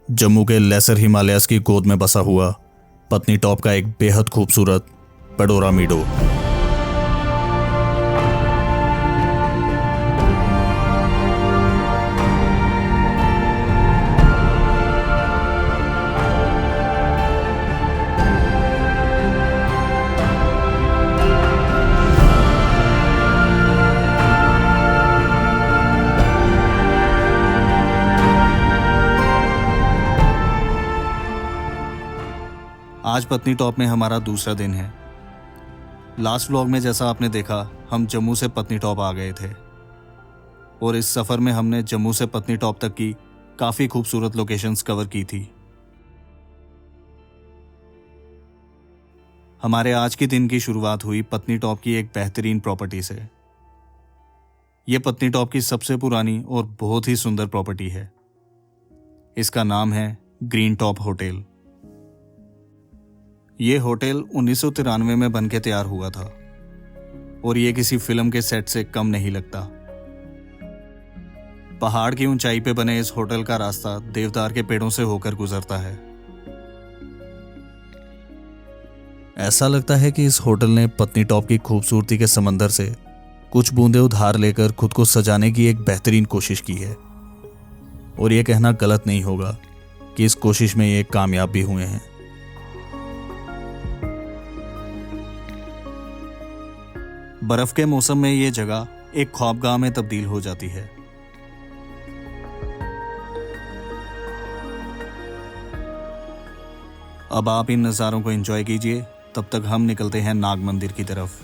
जम्मू के lesser Himalayas की गोद में बसा हुआ पत्नी टॉप का एक बेहद खूबसूरत पेडोरा मीडो। आज पत्नी टॉप में हमारा दूसरा दिन है। लास्ट व्लॉग में जैसा आपने देखा, हम जम्मू से पत्नी टॉप आ गए थे और इस सफ़र में हमने जम्मू से पत्नी टॉप तक की काफ़ी खूबसूरत लोकेशंस कवर की थी। हमारे आज के दिन की शुरुआत हुई पत्नी टॉप की एक बेहतरीन प्रॉपर्टी से। यह पत्नी टॉप की सबसे पुरानी और बहुत ही सुंदर प्रॉपर्टी है। इसका नाम है ग्रीन टॉप होटल। ये होटल 1993 में बनके तैयार हुआ था और ये किसी फिल्म के सेट से कम नहीं लगता। पहाड़ की ऊंचाई पे बने इस होटल का रास्ता देवदार के पेड़ों से होकर गुजरता है। ऐसा लगता है कि इस होटल ने पत्नी टॉप की खूबसूरती के समंदर से कुछ बूंदें उधार लेकर खुद को सजाने की एक बेहतरीन कोशिश की है। और यह कहना गलत नहीं होगा कि इस कोशिश में ये कामयाब भी हुए हैं। बर्फ के मौसम में ये जगह एक ख्वाबगाह में तब्दील हो जाती है। अब आप इन नज़ारों को एंजॉय कीजिए, तब तक हम निकलते हैं नाग मंदिर की तरफ।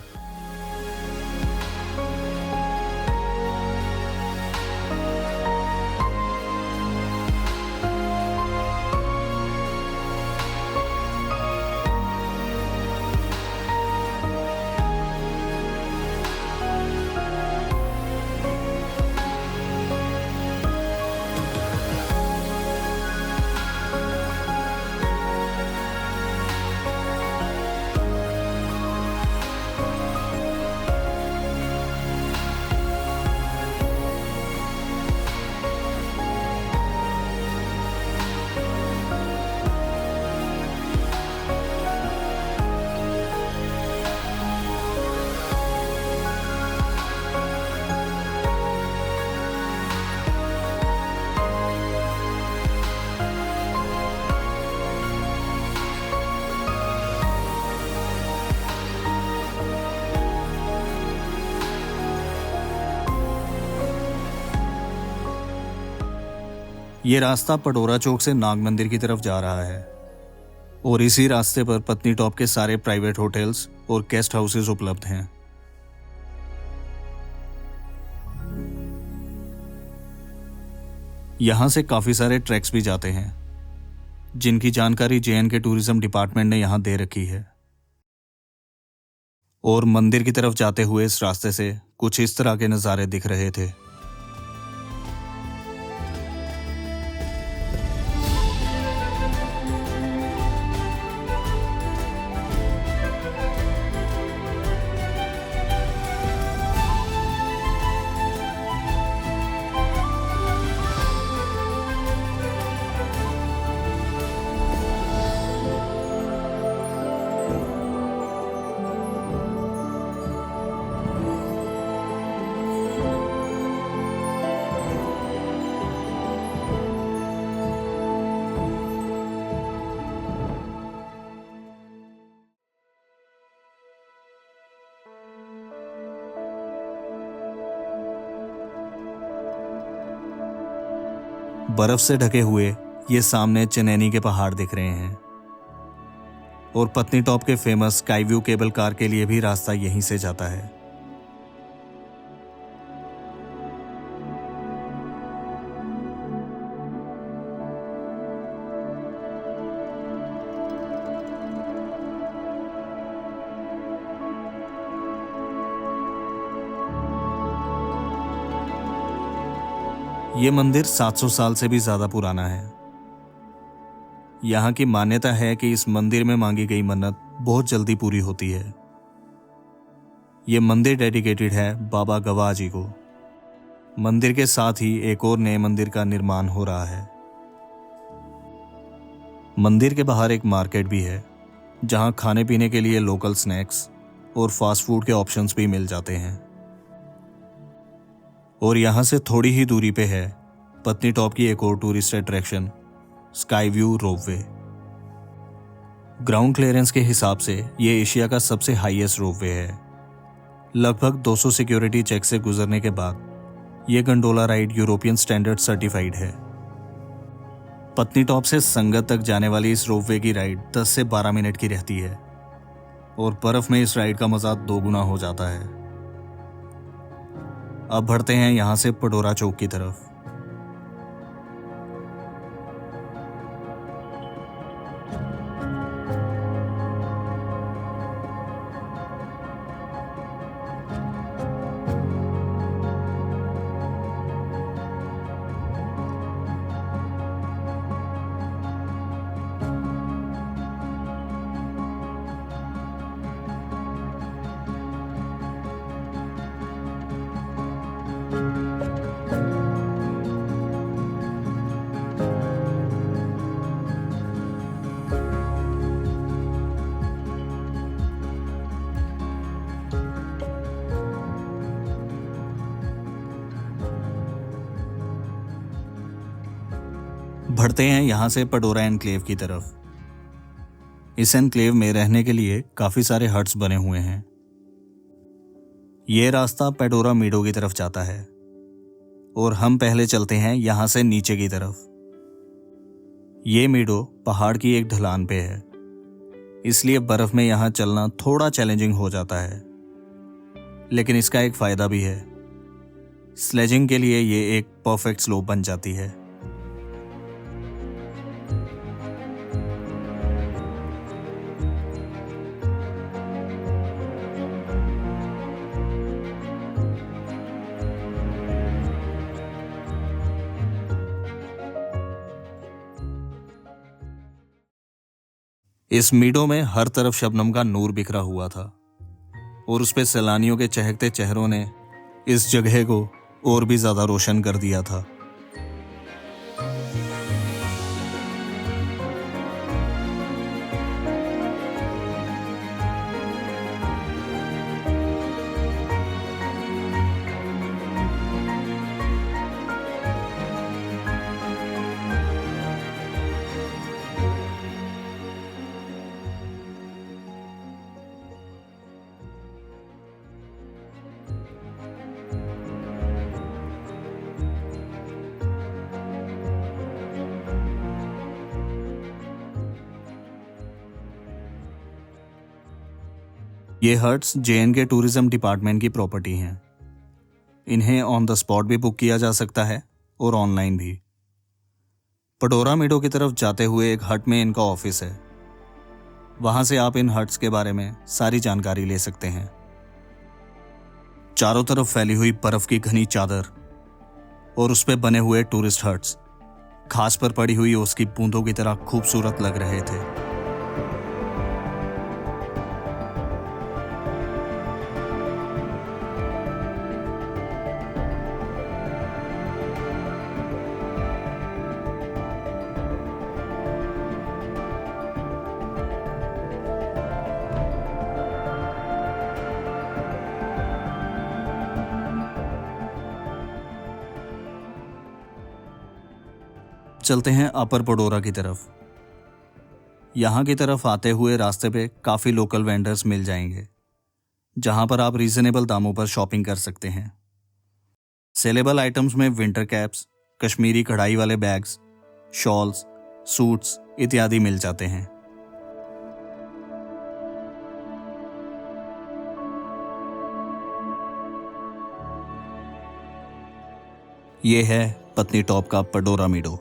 ये रास्ता पडोरा चौक से नाग मंदिर की तरफ जा रहा है और इसी रास्ते पर पत्नी टॉप के सारे प्राइवेट होटल्स और गेस्ट हाउसेस उपलब्ध हैं। यहां से काफी सारे ट्रैक्स भी जाते हैं, जिनकी जानकारी JNK टूरिज्म डिपार्टमेंट ने यहां दे रखी है। और मंदिर की तरफ जाते हुए इस रास्ते से कुछ इस तरह के नज़ारे दिख रहे थे। बर्फ से ढके हुए ये सामने चनैनी के पहाड़ दिख रहे हैं और पत्नी टॉप के famous sky view cable car के लिए भी रास्ता यहीं से जाता है। ये मंदिर 700 साल से भी ज्यादा पुराना है। यहाँ की मान्यता है कि इस मंदिर में मांगी गई मन्नत बहुत जल्दी पूरी होती है। ये मंदिर डेडिकेटेड है बाबा गवाह जी को। मंदिर के साथ ही एक और नए मंदिर का निर्माण हो रहा है। मंदिर के बाहर एक मार्केट भी है जहां खाने पीने के लिए लोकल स्नैक्स और फास्ट फूड के ऑप्शंस भी मिल जाते हैं। और यहां से थोड़ी ही दूरी पे है पत्नी टॉप की एक और tourist attraction, sky view ropeway. Ground clearance के हिसाब से ये एशिया का सबसे हाईएस्ट रोपवे है। लगभग 200 सिक्योरिटी चेक से गुजरने के बाद ये gondola ride European standard certified है। पत्नी टॉप से संगत तक जाने वाली इस रोपवे की राइड 10 से 12 मिनट की रहती है और बर्फ में इस राइड का मजा 2 गुना हो जाता है। अब बढ़ते हैं यहां से पडोरा चौक की तरफ। बढ़ते हैं यहां से पडोरा एनक्लेव की तरफ। इस एनक्लेव में रहने के लिए काफी सारे हट्स बने हुए हैं। यह रास्ता पेडोरा मीडो की तरफ जाता है और हम पहले चलते हैं यहां से नीचे की तरफ। ये मीडो पहाड़ की एक ढलान पे है, इसलिए बर्फ में यहां चलना थोड़ा चैलेंजिंग हो जाता है, लेकिन इसका एक फायदा भी है। स्लेजिंग के लिए ये एक परफेक्ट स्लोप बन जाती है। इस मीडो में हर तरफ शबनम का नूर बिखरा हुआ था और उस पे सैलानियों के चहकते चेहरों ने इस जगह को और भी ज्यादा रोशन कर दिया था। ये हट्स JNK टूरिज्म डिपार्टमेंट की प्रॉपर्टी हैं। इन्हें ऑन द स्पॉट भी बुक किया जा सकता है और ऑनलाइन भी। पडोरा मीडो की तरफ जाते हुए एक हट में इनका ऑफिस है। वहां से आप इन हट्स के बारे में सारी जानकारी ले सकते हैं। चारों तरफ फैली हुई बर्फ की घनी चादर और उस पे बने हुए टूरिस्ट हट्स घास पर पड़ी हुई ओस की बूंदों की तरह खूबसूरत लग रहे थे। चलते हैं अपर पडोरा की तरफ। यहां की तरफ आते हुए रास्ते पे काफी लोकल वेंडर्स मिल जाएंगे जहां पर आप रीजनेबल दामों पर शॉपिंग कर सकते हैं। सेलेबल आइटम्स में विंटर कैप्स, कश्मीरी कढ़ाई वाले बैग्स, शॉल्स, सूट्स इत्यादि मिल जाते हैं। ये है पत्नी टॉप का पडोरा मीडो।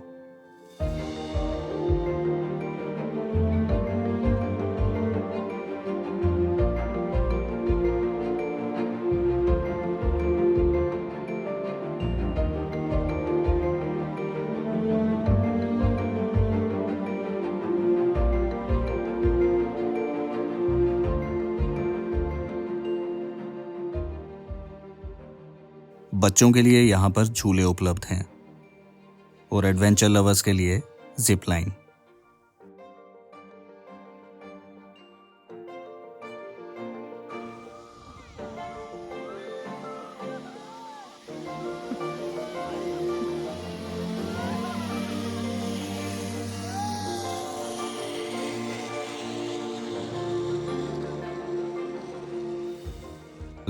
बच्चों के लिए यहाँ पर झूले उपलब्ध हैं और एडवेंचर लवर्स के लिए जिप लाइन।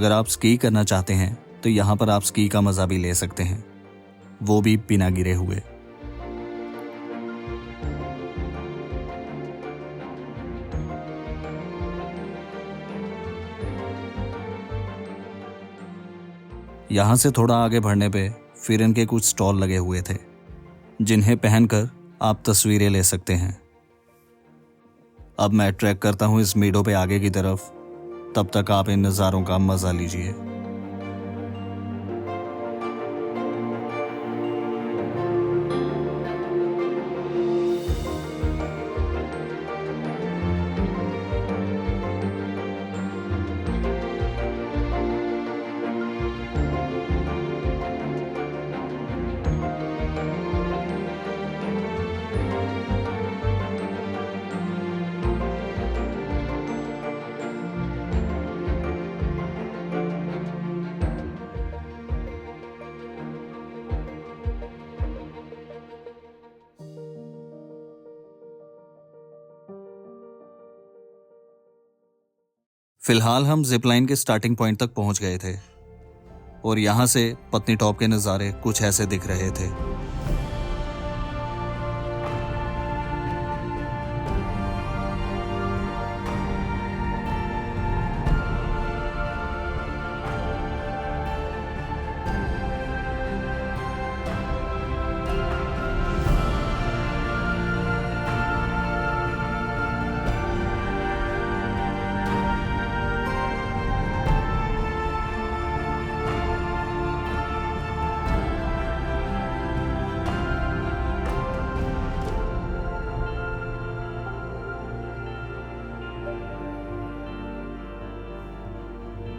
अगर आप स्की करना चाहते हैं तो यहाँ पर आप स्की का मजा भी ले सकते हैं, वो भी बिना गिरे हुए। यहाँ से थोड़ा आगे बढ़ने पे फिर इनके कुछ स्टॉल लगे हुए थे, जिन्हें पहनकर आप तस्वीरें ले सकते हैं। अब मैं ट्रैक करता हूँ इस मीडो पे आगे की तरफ, तब तक आप इन नज़ारों का मजा लीजिए। फिलहाल हम जिपलाइन के स्टार्टिंग पॉइंट तक पहुंच गए थे और यहां से पत्नी टॉप के नज़ारे कुछ ऐसे दिख रहे थे।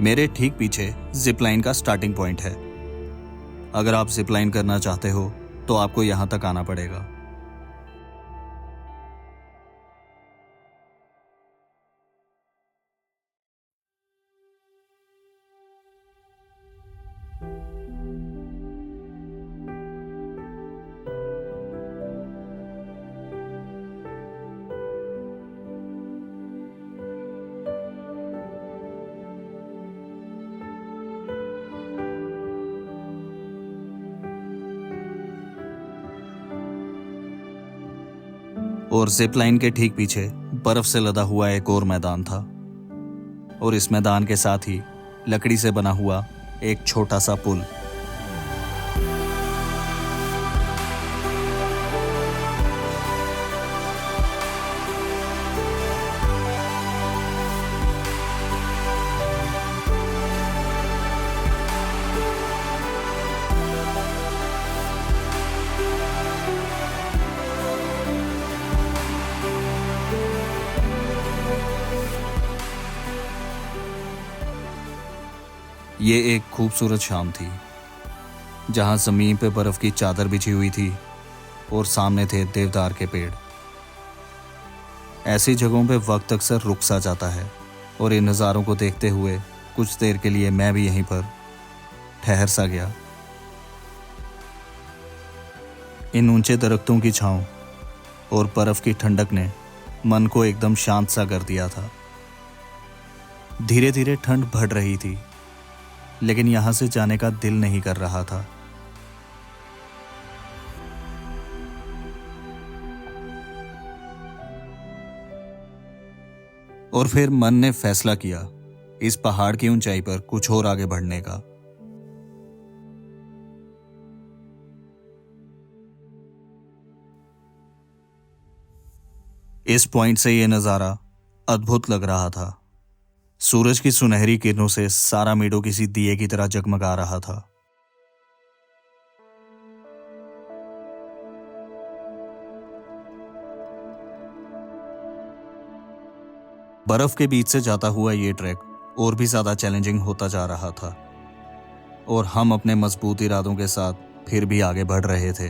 मेरे ठीक पीछे जिपलाइन का स्टार्टिंग पॉइंट है। अगर आप जिपलाइन करना चाहते हो तो आपको यहां तक आना पड़ेगा। और जिप लाइन के ठीक पीछे बर्फ से लदा हुआ एक और मैदान था, और इस मैदान के साथ ही लकड़ी से बना हुआ एक छोटा सा पुल। ये एक खूबसूरत शाम थी, जहां जमीन पे बर्फ की चादर बिछी हुई थी और सामने थे देवदार के पेड़। ऐसी जगहों पे वक्त अक्सर रुक सा जाता है, और इन नज़ारों को देखते हुए कुछ देर के लिए मैं भी यहीं पर ठहर सा गया। इन ऊंचे दरख्तों की छांव और बर्फ की ठंडक ने मन को एकदम शांत सा कर दिया था। धीरे धीरे ठंड बढ़ रही थी, लेकिन यहां से जाने का दिल नहीं कर रहा था। और फिर मन ने फैसला किया इस पहाड़ की ऊंचाई पर कुछ और आगे बढ़ने का। इस पॉइंट से यह नजारा अद्भुत लग रहा था। सूरज की सुनहरी किरणों से सारा मीडो किसी दिए की तरह जगमगा रहा था। बर्फ के बीच से जाता हुआ ये ट्रैक और भी ज्यादा चैलेंजिंग होता जा रहा था, और हम अपने मजबूत इरादों के साथ फिर भी आगे बढ़ रहे थे।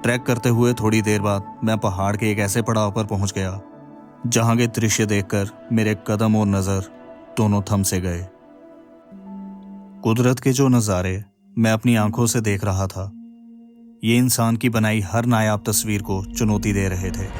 ट्रैक करते हुए थोड़ी देर बाद मैं पहाड़ के एक ऐसे पड़ाव पर पहुंच गया जहां के दृश्य देखकर मेरे कदम और नजर दोनों थम से गए। कुदरत के जो नज़ारे मैं अपनी आंखों से देख रहा था, ये इंसान की बनाई हर नायाब तस्वीर को चुनौती दे रहे थे।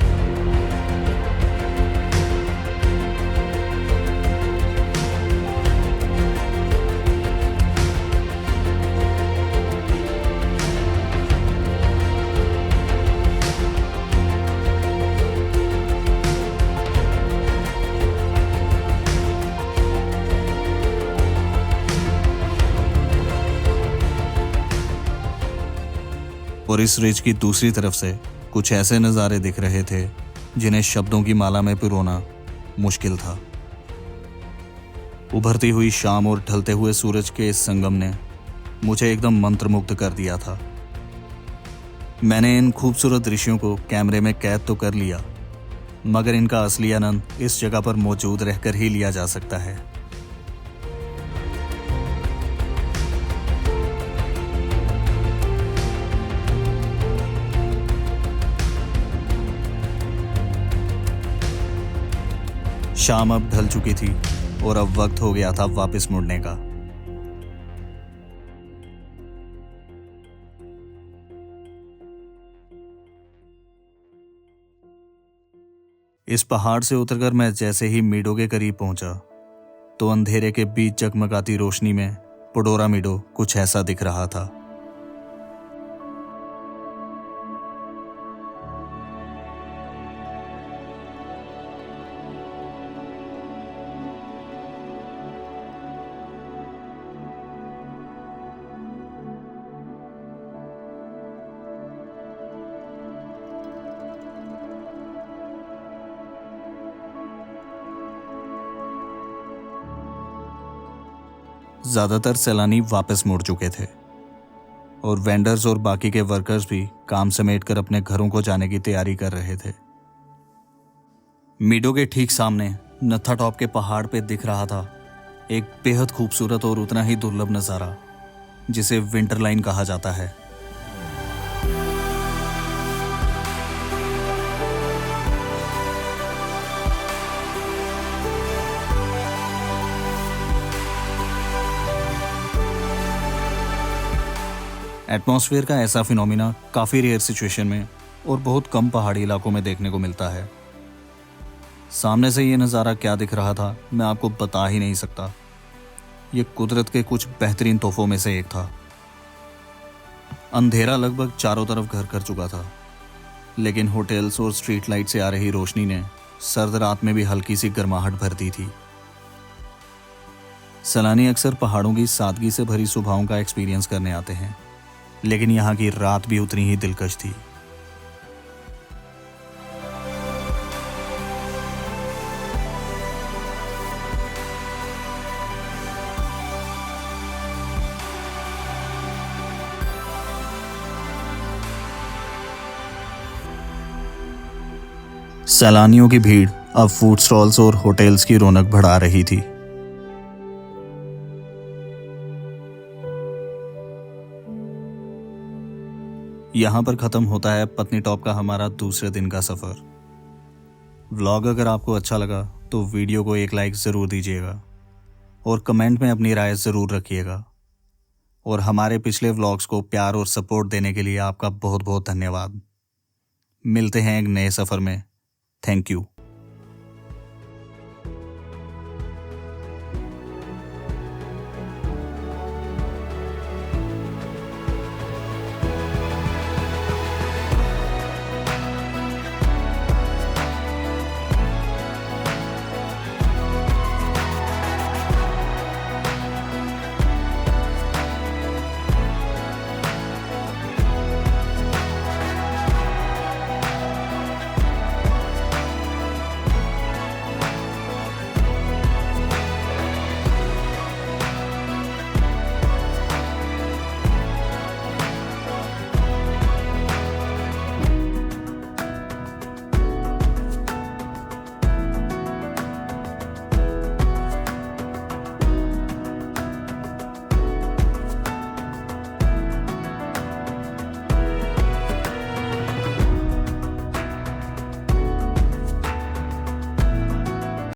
और इस रिज की दूसरी तरफ से कुछ ऐसे नज़ारे दिख रहे थे जिन्हें शब्दों की माला में पिरोना मुश्किल था। उभरती हुई शाम और ढलते हुए सूरज के इस संगम ने मुझे एकदम मंत्रमुग्ध कर दिया था। मैंने इन खूबसूरत दृश्यों को कैमरे में कैद तो कर लिया, मगर इनका असली आनंद इस जगह पर मौजूद रहकर ही लिया जा सकता है। शाम अब ढल चुकी थी और अब वक्त हो गया था वापस मुड़ने का। इस पहाड़ से उतरकर मैं जैसे ही मीडो के करीब पहुंचा तो अंधेरे के बीच जगमगाती रोशनी में पोडोरा मीडो कुछ ऐसा दिख रहा था। ज्यादातर सैलानी वापस मुड़ चुके थे और वेंडर्स और बाकी के वर्कर्स भी काम समेटकर अपने घरों को जाने की तैयारी कर रहे थे। मीडो के ठीक सामने नत्था टॉप के पहाड़ पे दिख रहा था एक बेहद खूबसूरत और उतना ही दुर्लभ नज़ारा जिसे विंटर लाइन कहा जाता है। एटमॉस्फेयर का ऐसा फिनोमिना काफ़ी रेयर सिचुएशन में और बहुत कम पहाड़ी इलाकों में देखने को मिलता है। सामने से ये नज़ारा क्या दिख रहा था मैं आपको बता ही नहीं सकता। ये कुदरत के कुछ बेहतरीन तोहफों में से एक था। अंधेरा लगभग चारों तरफ घर कर चुका था, लेकिन होटल्स और स्ट्रीट लाइट से आ रही रोशनी ने सर्द रात में भी हल्की सी गर्माहट भर दी थी। सैलानी अक्सर पहाड़ों की सादगी से भरी सुबहों का एक्सपीरियंस करने आते हैं, लेकिन यहाँ की रात भी उतनी ही दिलकश थी। सैलानियों की भीड़ अब फूड स्टॉल्स और होटल्स की रौनक बढ़ा रही थी। यहाँ पर ख़त्म होता है पत्नी टॉप का हमारा दूसरे दिन का सफ़र। व्लॉग अगर आपको अच्छा लगा तो वीडियो को एक लाइक ज़रूर दीजिएगा और कमेंट में अपनी राय ज़रूर रखिएगा। और हमारे पिछले व्लॉग्स को प्यार और सपोर्ट देने के लिए आपका बहुत बहुत धन्यवाद। मिलते हैं एक नए सफ़र में। Thank you.